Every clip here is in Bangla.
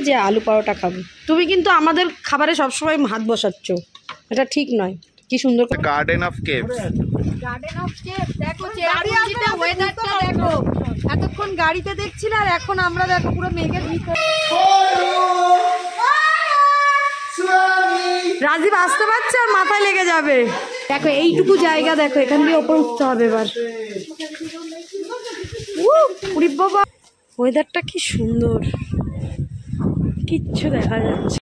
যে আলু পরোটা খাবো। তুমি কিন্তু আমাদের খাবারে সবসময় হাত বসাচ্ছ, এটা ঠিক নয়। কি সুন্দর garden of caves, garden of caves. দেখো চেরাপুঞ্জিতে ওয়েদারটা দেখো, এতক্ষণ গাড়িতে দেখছিল আর এখন আমরা দেখো পুরো মেঘের ভিতরে। রাজীব আসতে পারছে আর মাথায় লেগে যাবে। দেখো এইটুকু জায়গা, দেখো এখান দিয়ে ওপর উঠতে হবে এবার। বাবা ওয়েদারটা কি সুন্দর, কিচ্ছু দেখা যাচ্ছে।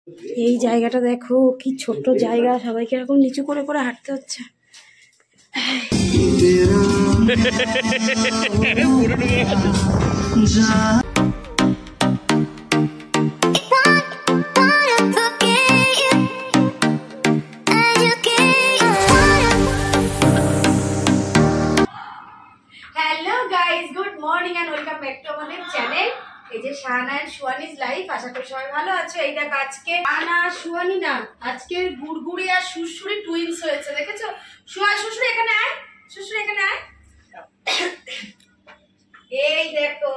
এই জায়গাটা দেখো কি ছোট্ট জায়গা, সবাইকে এরকম নিচু করে করে হাঁটতে হচ্ছে। Hello guys, good morning and welcome back to আমাদের চ্যানেল। এই যে শাহানা এন্ড সুয়ানিজ লাইফ, আশা করি সবাই ভালো আছো। এই দেখো আজকে আনা সুয়ানি না, আজকে গুড়গুড়ি আর সুরসুরি টুইনস হয়েছে, দেখেছো? সুরসুরি এখানে আয়, সুরসুরি এখানে আয়। এই দেখো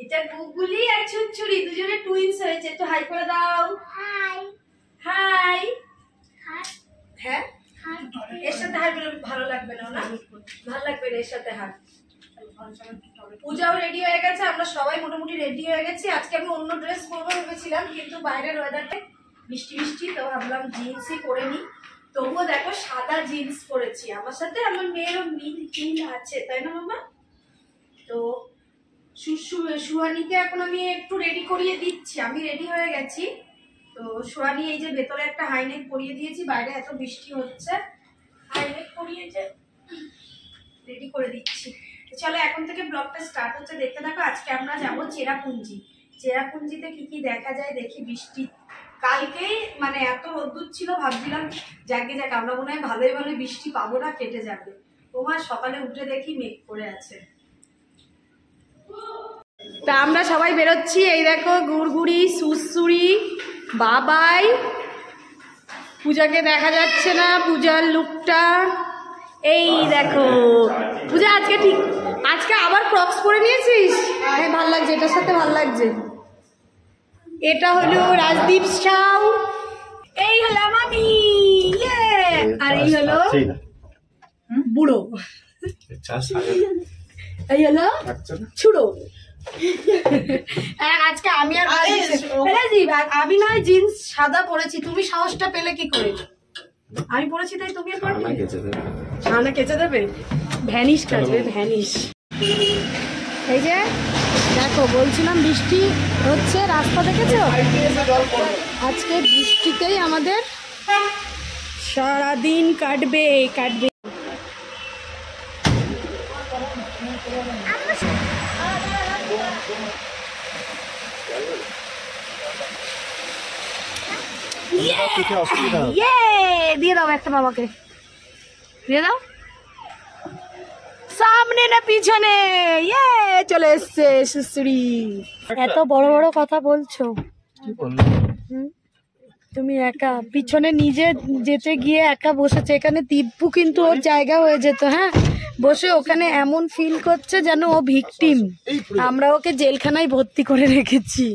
এটা গুগুলি আর ছুরছুরি, দুজনে টুইনস হয়েছে। একটু হাই করে দাও। High high. হ্যাঁ এর সাথে হাই বলে ভালো লাগবে না? না ভালো লাগবে না এর সাথে হাই। পূজাও রেডি হয়ে গেছে, আমরা সবাই মোটামুটি রেডি হয়ে গেছি। আজকে আমি অন্য ড্রেস পরবো ভেবেছিলাম, কিন্তু বাইরের ওয়েদারটা বৃষ্টি বৃষ্টি, তো ভাবলাম জিন্সই পরে নি। তবুও দেখো সাদা জিন্স পরেছি, আমার সাথে আমার মেয়েরও মিল আছে, তাই না মামা? তো সুহানিকে এখন আমি একটু রেডি করিয়ে দিচ্ছি। আমি রেডি হয়ে গেছি। তো সুহানি এই যে ভেতরে একটা হাইনেক পরিয়ে দিয়েছি, বাইরে এত বৃষ্টি হচ্ছে, হাইনেক পরিয়ে যে রেডি করে দিচ্ছি। চলো এখন থেকে ব্লগটা স্টার্ট হচ্ছে, দেখতে থাকো। আজকে আমরা যাবো চেরাপুঞ্জি। চেরাপুঞ্জিতে কি কি দেখা যায় দেখি। বৃষ্টি কালকেই মানে এত রোদ্দুর ছিল, ভাবছিলাম যাকে যাক আমরা মনে হয় ভালোই ভালো বৃষ্টি পাবো না, কেটে যাবে। তোমার সকালে উঠে দেখি মেঘ করে আছে। তা আমরা সবাই বেরোচ্ছি। এই দেখো গুড়গুড়ি, সুরসুরি, বাবাই। পূজাকে দেখা যাচ্ছে না, পূজার লুকটা এই দেখো। পূজা আজকে ঠিক, আজকে আবার ক্রক্স পরে নিয়েছিস? হ্যাঁ ভাল লাগছে, এটার সাথে ভাল লাগছে। এটা হলো রাজদীপ সাউ, এই হলো মামি, আর এই হলো বুড়ো, এই হলো ছুড়ো। আজকে আমি আর আমি নয় জিন্স সাদা পরেছি, তুমি সাহসটা পেলে কি করে? আমি পড়েছি তাই তুমি ছানা কেচে দেবে, ভ্যানিশ কাটবে ভ্যানিশ। এই যে দেখো বলছিলাম বৃষ্টি হচ্ছে, রাস্তা দেখেছো? আজকে বৃষ্টিতেই আমাদের সারাদিন কাটবে কাটবে। দিয়ে দাও একটা, বাবাকে দিয়ে দাও। সামনে না পিছনে? চলে এসছে সুসুরি। এত বড় বড় কথা বলছো তুমি, একা পিছনে নিজে যেতে গিয়ে একা বসেছে। এখানে দিব্যু কিন্তু ওর জায়গা হয়ে যেত, হ্যাঁ বসে ওখানে এমন ফিল করছে যেন ও ভিকটিম, আমরা ওকে জেলখানায় ভর্তি করে রেখেছি।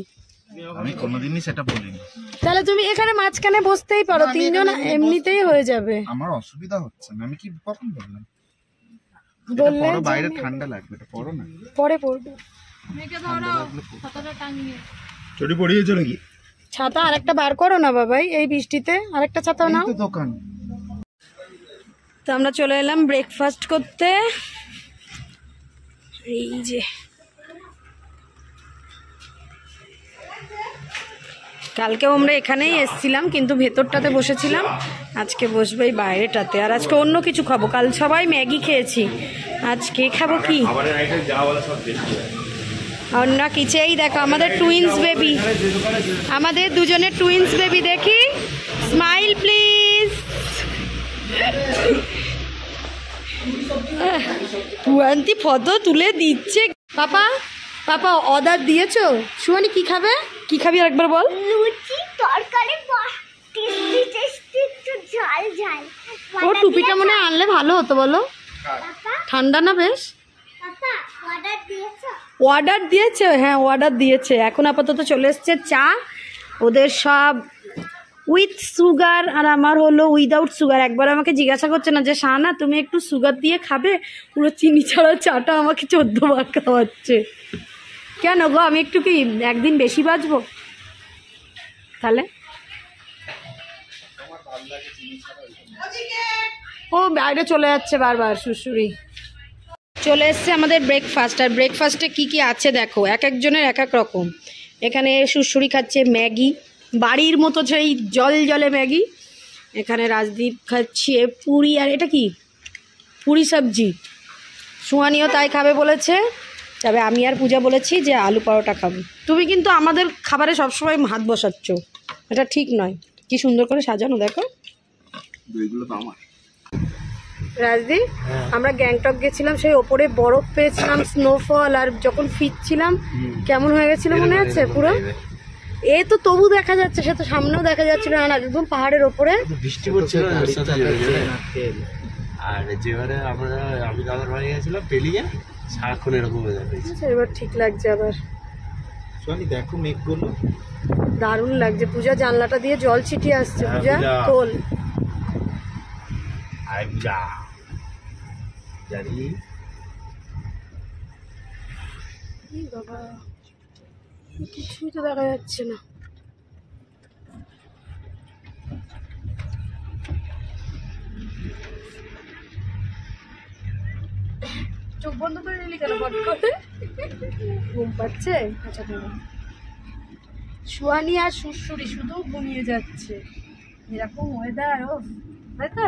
আমি কোনোদিনই সেটা বলিনি। তাহলে তুমি এখানে মাঝখানে বসতেই পারো, তিনজন এমনিতেই হয়ে যাবে। আমার অসুবিধা হচ্ছে না, আমি কি কখন বললাম? বললে বাইরে ঠান্ডা লাগবে, এটা পরো না, পরে পরবো। চটি পড়িয়েছো নাকি? ছাতা আরেকটা বার করো না বাবাই, এই বৃষ্টিতে আরেকটা ছাতা নাও। দোকান। তো আমরা চলে এলাম ব্রেকফাস্ট করতে। এই যে কালকেও আমরা এখানেই এসছিলাম, কিন্তু ভেতরটাতে বসেছিলাম, আজকে বসবো এই বাইরেটাতে। আর আজকে অন্য কিছু খাবো, কাল সবাই ম্যাগি খেয়েছি, আজকে খাবো কি অন্য কিছু। এই দেখো আমাদের টুইন্স বেবি, আমাদের দুজনের টুইন্স বেবি, দেখি স্মাইল প্লিজ। পুয়ান্তি ফটো তুলে দিচ্ছে। পাপা পাপা অর্ডার দিয়েছো? সুহানি কি খাবে? কি খাবি আরেকবার বল। লুচি তরকারি টেস্টি টেস্টি একটু ঝাল ঝাল। ও টুপিটা মনে আনলে ভালো হতো বলো, ঠান্ডা না বেশ। পাপা অর্ডার দিয়েছো? অর্ডার দিয়েছে, হ্যাঁ অর্ডার দিয়েছে। এখন আপাতত চলে এসছে চা, ওদের সব উইথ সুগার আর আমার হলো উইদাউট সুগার। একবার আমাকে জিজ্ঞাসা করছে না যে শাহানা তুমি একটু সুগার দিয়ে খাবে, পুরো চিনি ছাড়া চাটা আমাকে 14 বার খাওয়াচ্ছে। কেন গো, আমি একটু কি একদিন বেশি বাঁচবো তাহলে? ও বাইরে চলে যাচ্ছে বারবার শুশুরি। চলে এসছে আমাদের ব্রেকফাস্ট। আর ব্রেকফাস্টে কি কি আছে দেখো, এক একজনের এক এক রকম। এখানে শুশুরি খাচ্ছে ম্যাগি, বাড়ির মতো সেই জল জলে ম্যাগি। এখানে রাজদীপ খাচ্ছে পুরি, আর এটা কি পুরি সবজি। সুহানিও তাই খাবে বলেছে, তবে আমি আর পূজা বলেছি যে আলু পরোটা খাবো। তুমি কিন্তু আমাদের খাবারে সবসময় হাত বসাচ্ছ, এটা ঠিক নয়। কি সুন্দর করে সাজানো দেখো। রাজদীপ, আমরা গ্যাংটক গেছিলাম, সেই ওপরে বরফ পেয়েছিলাম, স্নোফল, আর যখন ফিরছিলাম কেমন হয়ে গেছিল মনে আছে পুরো? এ তো তবু দেখা যাচ্ছে, সে তো সামনেও দেখা যাচ্ছিল না, একদম পাহাড়ের ওপরে বৃষ্টি পড়ছিল। আর যেবারে আমি দাদার বাড়ি গেছিলাম পেলিয়ে, সারাক্ষণ এরকম হয়ে যাচ্ছে। এবার ঠিক লাগছে আবার। দেখো মেঘগুলো দারুণ লাগছে। পূজা জানলাটা দিয়ে জল ছিটিয়ে আসছে। পূজা তোল। বাবা কিছুই তো দেখা যাচ্ছে না। চোখ বন্ধ করে নিলি কেন ফট করে? ঘুম পাচ্ছে? আচ্ছা সুহানি আর শুশুরি শুধু ঘুমিয়ে যাচ্ছে। এরকম ওয়েদার, ও তাই তো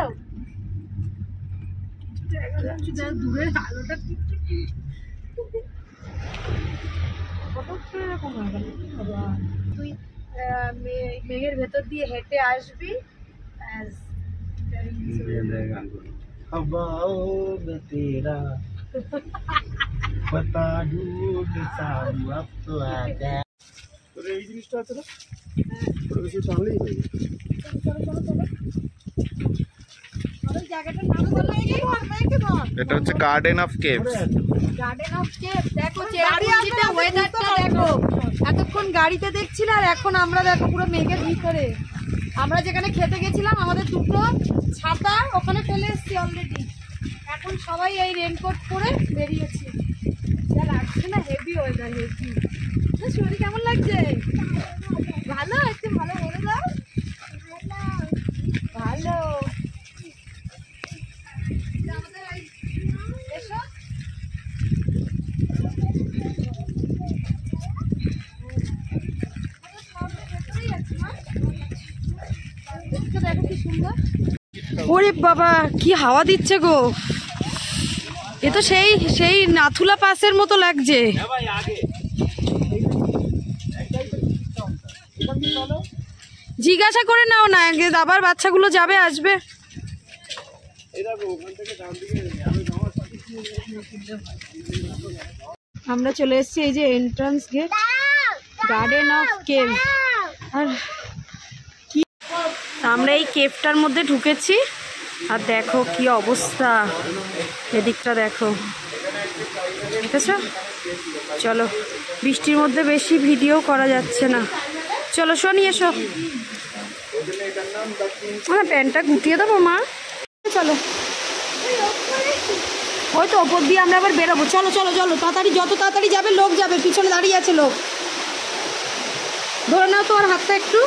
দূরের আলোটা এরকম তুই মেঘের ভেতর দিয়ে হেঁটে আসবি। এই জিনিসটা আছে না, সামনেই হয়ে গেছে। এটা হচ্ছে garden of caves. Garden of caves দেখো, চেরাপুঞ্জিতে ওয়েদারটা দেখো। এতক্ষণ গাড়িতে দেখছিলে, আর এখন আমরা দেখো পুরো মেঘের ভিতরে। আমরা যেখানে খেতে গেছিলাম আমাদের দুটো ছাতা ওখানে ফেলে এসেছি অলরেডি। এখন সবাই এই রেনকোট পরে বেরিয়েছি। যা লাগছে না, হেভি ওয়েদার, হেভি। শরীর কেমন লাগছে? ভালো, একটু ভালো বলে দাও। ভালো। ওরে বাবা কি হাওয়া দিচ্ছে গো, এ তো সেই নাথুলা পাসের মতো লাগছে। জিজ্ঞাসা করে নাও না, আবার বাচ্চাগুলো যাবে আসবে। আমরা চলে এসেছি এই যে entrance gate, garden of cave. আর কি আমরা এই কেভটার মধ্যে ঢুকেছি, আর দেখো কি অবস্থা, এদিকটা দেখো, ঠিক আছে? চলো, বৃষ্টির মধ্যে বেশি ভিডিও করা যাচ্ছে না। চলো শোনি, এসো। আমার প্যান্টটা গুটিয়ে দেবো মা। চলো, ওই তো ওপর দিয়ে আমরা আবার বেরোবো। চলো চলো চলো তাড়াতাড়ি, যত তাড়াতাড়ি যাবে লোক যাবে, পিছনে দাঁড়িয়ে আছে লোক। ধরে নাও তোমার হাতটা একটু।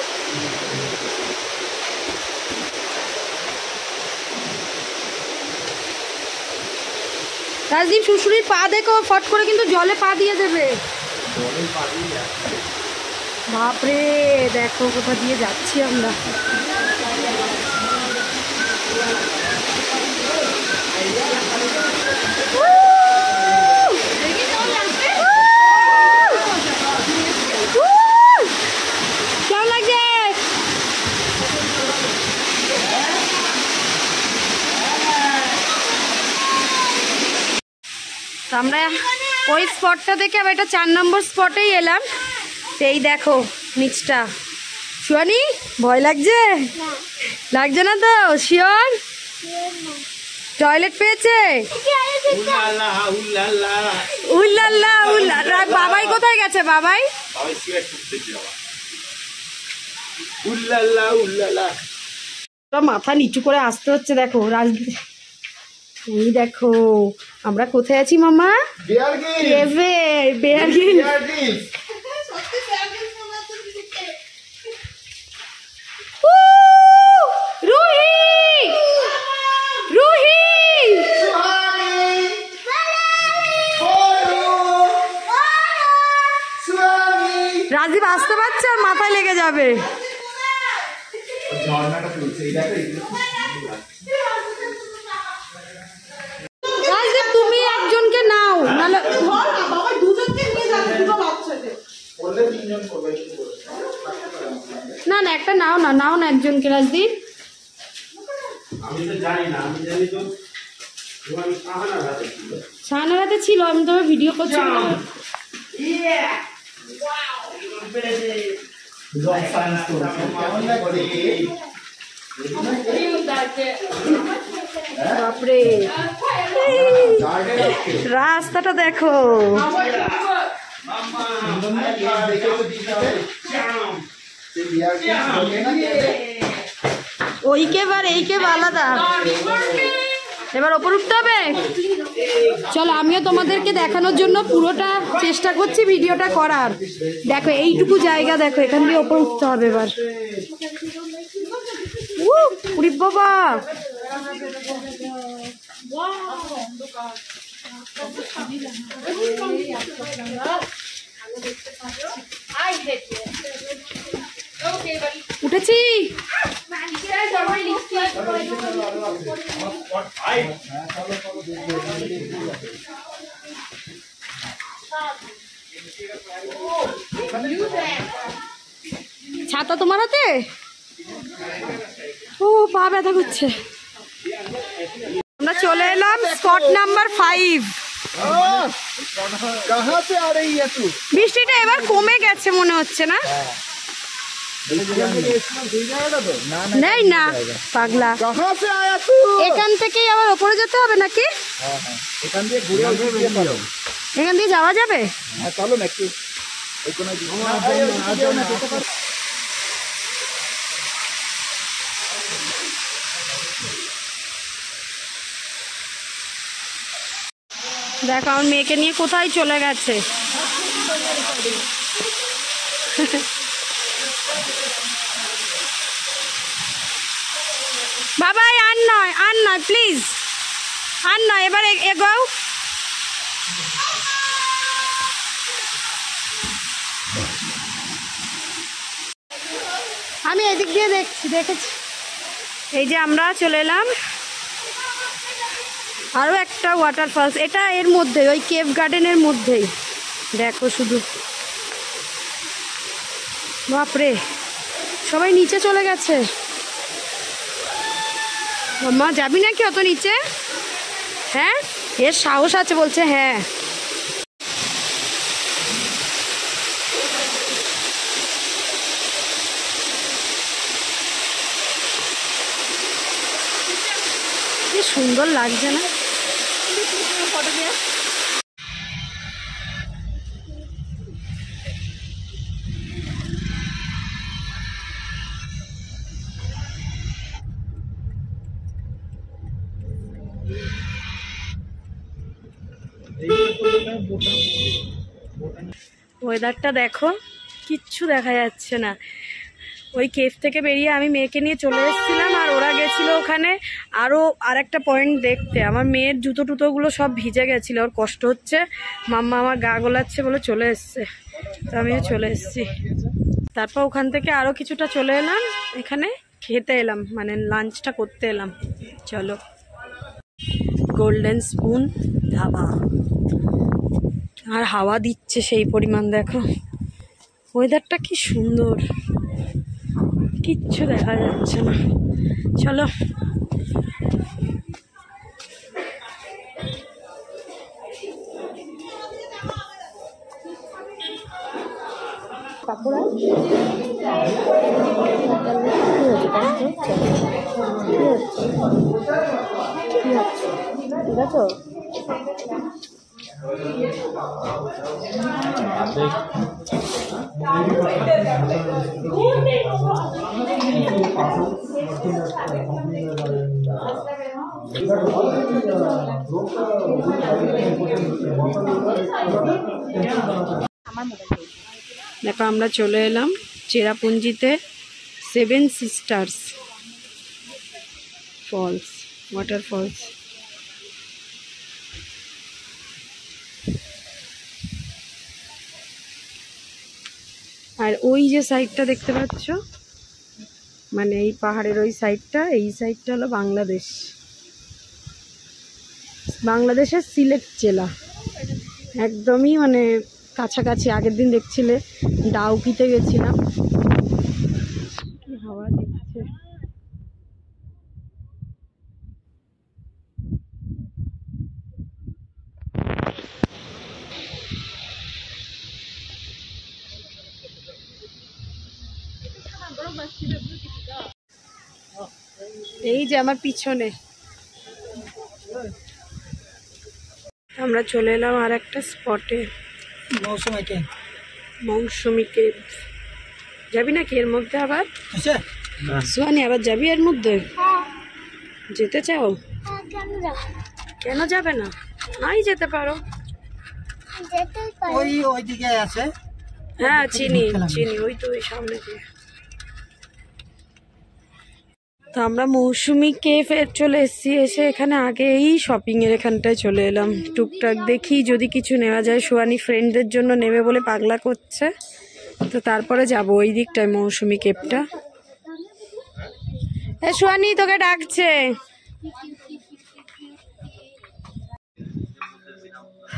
রাজদীপ শুশুরির পা দেখো, ফট করে কিন্তু জলে পা দিয়ে দেবে। বাপরে দেখো কোথা দিয়ে যাচ্ছি আমরা। কেমন লাগছে? আমরা ওই স্পটটা দেখে আবার এটা 4 নম্বর স্পটেই এলাম। এই দেখো নিচটা। সুহানি ভয় লাগছে? লাগছে না তো? শিওর? টয়লেট পেয়েছে? উল্লাল্লা উল্লাল্লা। বাবাই কোথায় গেছে? বাবাই উল্লালা উল্লালা। মাথা নিচু করে আসতে হচ্ছে। দেখো রাজদীপ, এই দেখো আমরা কোথায় আছি মামা? কেভে, বেয়ার গ্রিলস। রাজদীপ আসতে পারছে আর মাথায় লেগে যাবে। রাজদীপ তুমি একজনকে নাও, নাহলে না না একটা নাও না, নাও না একজনকে রাজদীপ। আমি তো জানি না, আমি জানি তো শাহানার হাতে ছিল, আমি তোমার ভিডিও করছিলাম। বাপরে রাস্তাটা দেখো। ওই কেভ আর এই কেভ আলাদা। এবার ওপর উঠতে হবে। চলো আমিও তোমাদেরকে দেখানোর জন্য পুরোটা চেষ্টা করছি ভিডিওটা করার। দেখো এইটুকু জায়গা, দেখো এখান দিয়ে ওপর উঠতে হবে এবার। উরি বাবা, উঠেছি। ছাতা তোমার হাতে? ও পা ব্যথা করছে। আমরা চলে এলাম স্পট নাম্বার 5। বৃষ্টিটা এবার কমে গেছে মনে হচ্ছে না? নেই না পাগলা, এখান থেকেই আবার ওপরে যেতে হবে নাকি? এখান দিয়ে যাওয়া যাবে? চলো না একটু। দেখো আমার মেয়েকে নিয়ে কোথায় চলে গেছে। বাবাই আর নয়, আর নয় প্লিজ, আর নয়, এবার এগোও। আমি এদিক দিয়ে দেখেছি। এই যে আমরা চলে এলাম আরো একটা ওয়াটারফলস। এটা এর মধ্যে, ওই কেভ গার্ডেনের মধ্যেই। দেখো শুধু, বাপরে সবাই নিচে চলে গেছে। মাম্মা যাবি নাকি অত নিচে? হ্যাঁ, এর সাহস আছে বলছে। হ্যাঁ কি সুন্দর লাগছে না? ফটো দিয়ে ওয়েদারটা দেখো, কিচ্ছু দেখা যাচ্ছে না। ওই কেভ থেকে বেরিয়ে আমি মেয়েকে নিয়ে চলে এসেছিলাম, আর ওরা গেছিল ওখানে আরও আরেকটা পয়েন্ট দেখতে। আমার মেয়ের জুতো টুতোগুলো সব ভিজে গেছিলো, ওর কষ্ট হচ্ছে। মাম্মা আমার গা গোলাচ্ছে বলে চলে এসছে, তো আমিও চলে এসেছি। তারপর ওখান থেকে আরও কিছুটা চলে এলাম, এখানে খেতে এলাম, মানে লাঞ্চটা করতে এলাম। চলো, গোল্ডেন স্পুন ধাবা। আর হাওয়া দিচ্ছে সেই পরিমাণ। দেখো ওয়েদারটা কি সুন্দর, কিচ্ছু দেখা যাচ্ছে না। চলো ঠিক আছে। দেখো আমরা চলে এলাম চেরাপুঞ্জিতে 7 সিস্টার্স ফলস, ওয়াটার ফলস। আর ওই যে সাইডটা দেখতে পাচ্ছ, মানে এই পাহাড়ের ওই সাইডটা, এই সাইডটা হলো বাংলাদেশ, বাংলাদেশের সিলেট জেলা, একদমই মানে কাছাকাছি। আগের দিন দেখছিলে ডাউকিতে গেছিলাম, কি হাওয়া দিচ্ছে। এই যে আমার পিছনে আমরা চলে এলাম আর একটা স্পটে, মৌসুমী কেভ। যাবি নাকি এর মধ্যে আবার? সোহানি আবার যাবি এর মধ্যে? যেতে চাও? কেন যাবে না? নাই যেতে পারো। ওইদিকে আছে। হ্যাঁ চিনি চিনি, ওই তো ওই সামনে দিয়ে। তো আমরা মৌসুমী কেফে চলে এসেছি, এসে এখানে আগেই শপিং এর এখানটায় চলে এলাম। টুকটাক দেখি যদি কিছু নেওয়া যায়। সোয়ানি ফ্রেন্ডদের জন্য নেবে বলে পাগলা করছে, তো তারপরে যাব ওই দিকটায় মৌসুমী কেপটা। এ সোয়ানি তোকে ডাকছে।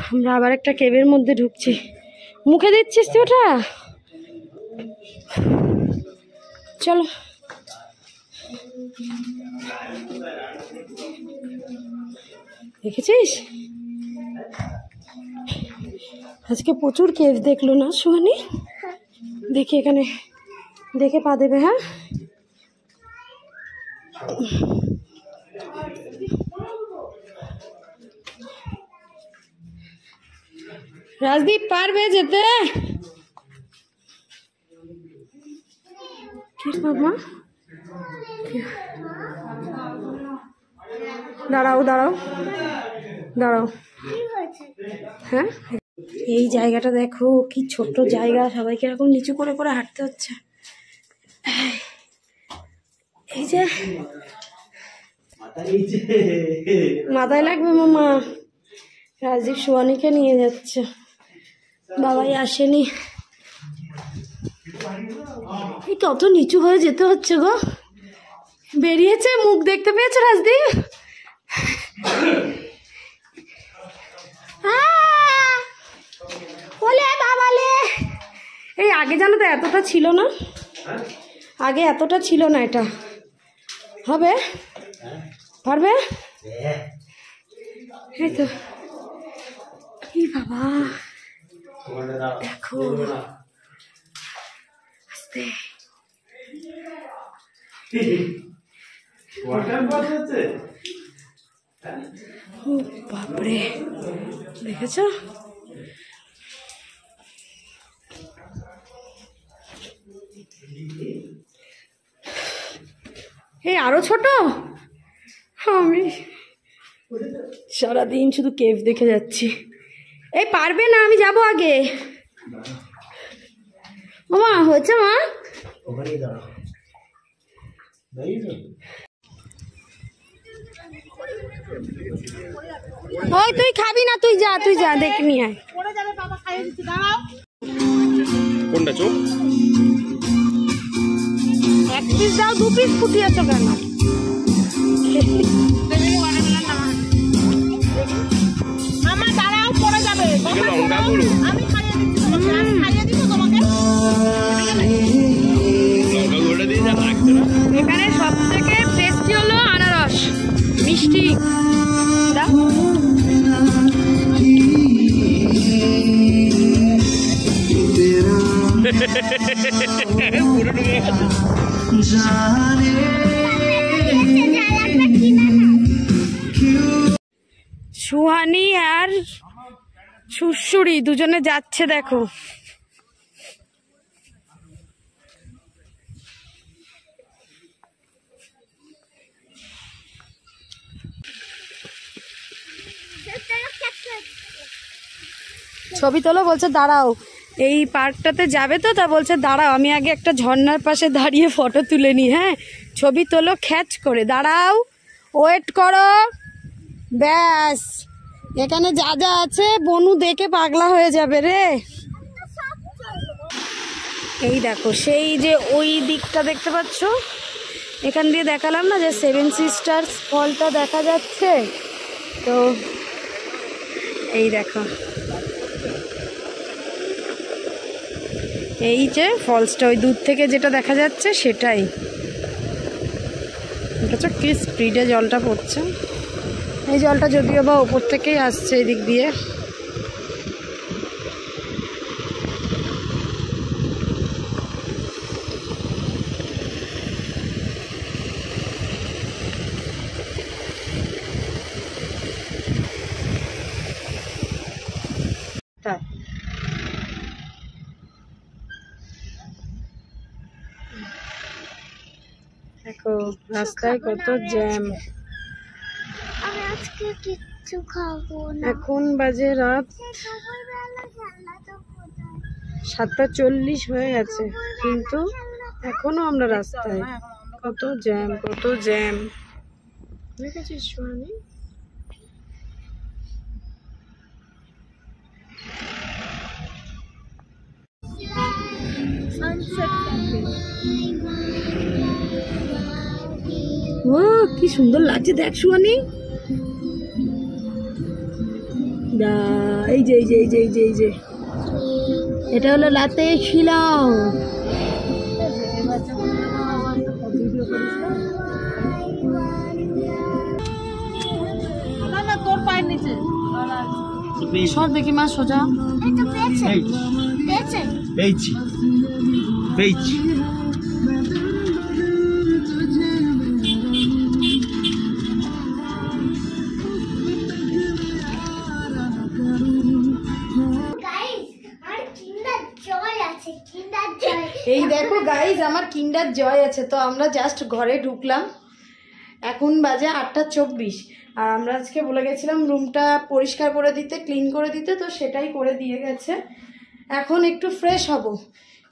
আমরা আবার একটা কেবের মধ্যে ঢুকছি। মুখে দিচ্ছিস তুই ওটা? চলো দেখেছিস আজকে প্রচুর কেভ দেখলো না সোহানি? দেখি এখানে দেখে পা দেবে। হ্যাঁ রাজদীপ পারবে যেতে? কি বাবা, দাঁড়াও দাঁড়াও দাঁড়াও। হ্যাঁ এই জায়গাটা দেখো কি ছোট্ট জায়গা, সবাইকে এরকম নিচু করে করে হাঁটতে হচ্ছে। এই যে মাথায় লাগবে মামা। রাজীব সোয়ানিকে নিয়ে যাচ্ছে, বাবাই আসেনি। এই কত নিচু হয়ে যেতে হচ্ছে গো। বেরিয়েছে মুখ, দেখতে পেয়েছো রাজদীপ? বলে বাবালে, এই আগে জানো তো এতটা ছিল না, আগে এতটা ছিল না। এটা হবে, পারবে? এই তো কি বাবা, দেখো আস্তে। বাপরে দেখেছো? এই আরো ছোট। আমি সারাদিন শুধু কেভ দেখে যাচ্ছি। এই পারবে না, আমি যাব আগে। মামা হয়েছে মা? ওই তুই খাবি না, তুই যা, তুই যা, দেখে নিয়ে আয়। কোনটা চোখ? এক পিস দাও, 2 পিস ফুটিয়েছো কেন? মামা দাঁড়াও, পড়ে যাবে। আমি খাইয়ে দিচ্ছি তোমাকে, আমি খাইয়ে দিব তোমাকে। এখানে সব থেকে টেস্টি হলো আনারস মিষ্টি। দাও সুহানি আর সুড়সুড়ি দুজনে যাচ্ছে দেখো। ছবি তোলো বলছে দাঁড়াও, এই পার্কটাতে যাবে তো, তা বলছে দাঁড়াও আমি আগে একটা ঝর্ণার পাশে দাঁড়িয়ে ফটো তুলে নিই। হ্যাঁ ছবি তোলো খ্যাচ করে, দাঁড়াও ওয়েট করো। ব্যাস এখানে যা যা আছে বনু দেখে পাগলা হয়ে যাবে রে। এই দেখো সেই যে ওই দিকটা দেখতে পাচ্ছ, এখান দিয়ে দেখালাম না যে 7 সিস্টার্স ফলটা দেখা যাচ্ছে, তো এই দেখো এই যে ফলসটা ওই দূর থেকে যেটা দেখা যাচ্ছে সেটাই। দেখছো কি স্পিডে জলটা পড়ছে। এই জলটা যদিও বা উপর থেকেই আসছে এদিক দিয়ে। দেখো রাস্তায় কত জ্যাম। আমি আজকে কিচ্ছু খাবো না। এখন বাজে রাত 7:40 হয়ে গেছে, কিন্তু এখনো আমরা রাস্তায়। কত জ্যাম কত জ্যাম দেখেছিস সোহানি? ও কি সুন্দর লাগছে দেখ সোহানি। এই যে এই যে এই যে এই যে এই যে এটা হলো লাতে শিলাও। তোর পায়ের নিচে সর দেখি মা সোজা। এটা পেয়েছে পেয়েছে পেয়েছি পেয়েছি। এই দেখো গাইজ আমার কিন্ডার জয় আছে। তো আমরা জাস্ট ঘরে ঢুকলাম, এখন বাজে 8:24, আর আমরা আজকে বলে গেছিলাম রুমটা পরিষ্কার করে দিতে, ক্লিন করে দিতে, তো সেটাই করে দিয়ে গেছে। এখন একটু ফ্রেশ হব,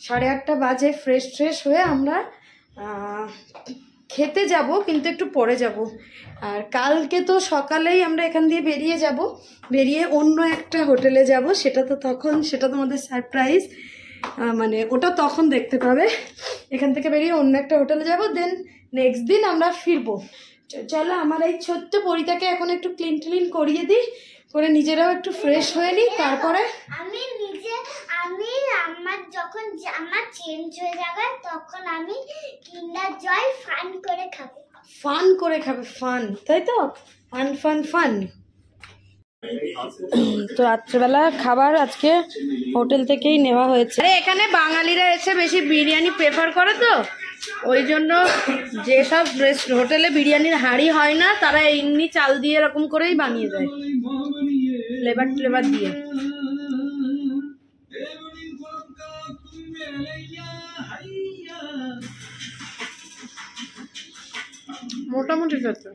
8:30 বাজে। ফ্রেশ হয়ে আমরা খেতে যাব, কিন্তু একটু পরে যাব। আর কালকে তো সকালেই আমরা এখান দিয়ে বেরিয়ে যাব, বেরিয়ে অন্য একটা হোটেলে যাব। সেটা তোমাদের সারপ্রাইজ, মানে ওটা তখন দেখতে পাবে। এখান থেকে বেরিয়ে অন্য একটা হোটেলে যাব, দেন নেক্সট দিন আমরা ফিরবো। চলো আমার এই ছোট্ট পরিটাকে এখন একটু ক্লিন করিয়ে দিই, করে নিজেরাও একটু ফ্রেশ হয়ে নিই। তারপরে আমি আমার যখন জামা চেঞ্জ হয়ে যাবে তখন আমি কিন্ডার জয় ফান করে খাবো। ফান করে খাবে, ফান, তাই তো? ফান। তো রাত্রেবেলা খাবার আজকে হোটেল থেকেই নেওয়া হয়েছে। এখানে বাঙালিরা এসে বেশি বিরিয়ানি প্রেফার করে, তো ওই জন্য যেসব হোটেলে বিরিয়ানির হাঁড়ি হয় না, তারা এমনি চাল দিয়ে এরকম করেই বানিয়ে দেয়, ফ্লেভার দিয়ে। মোটামুটি খেতে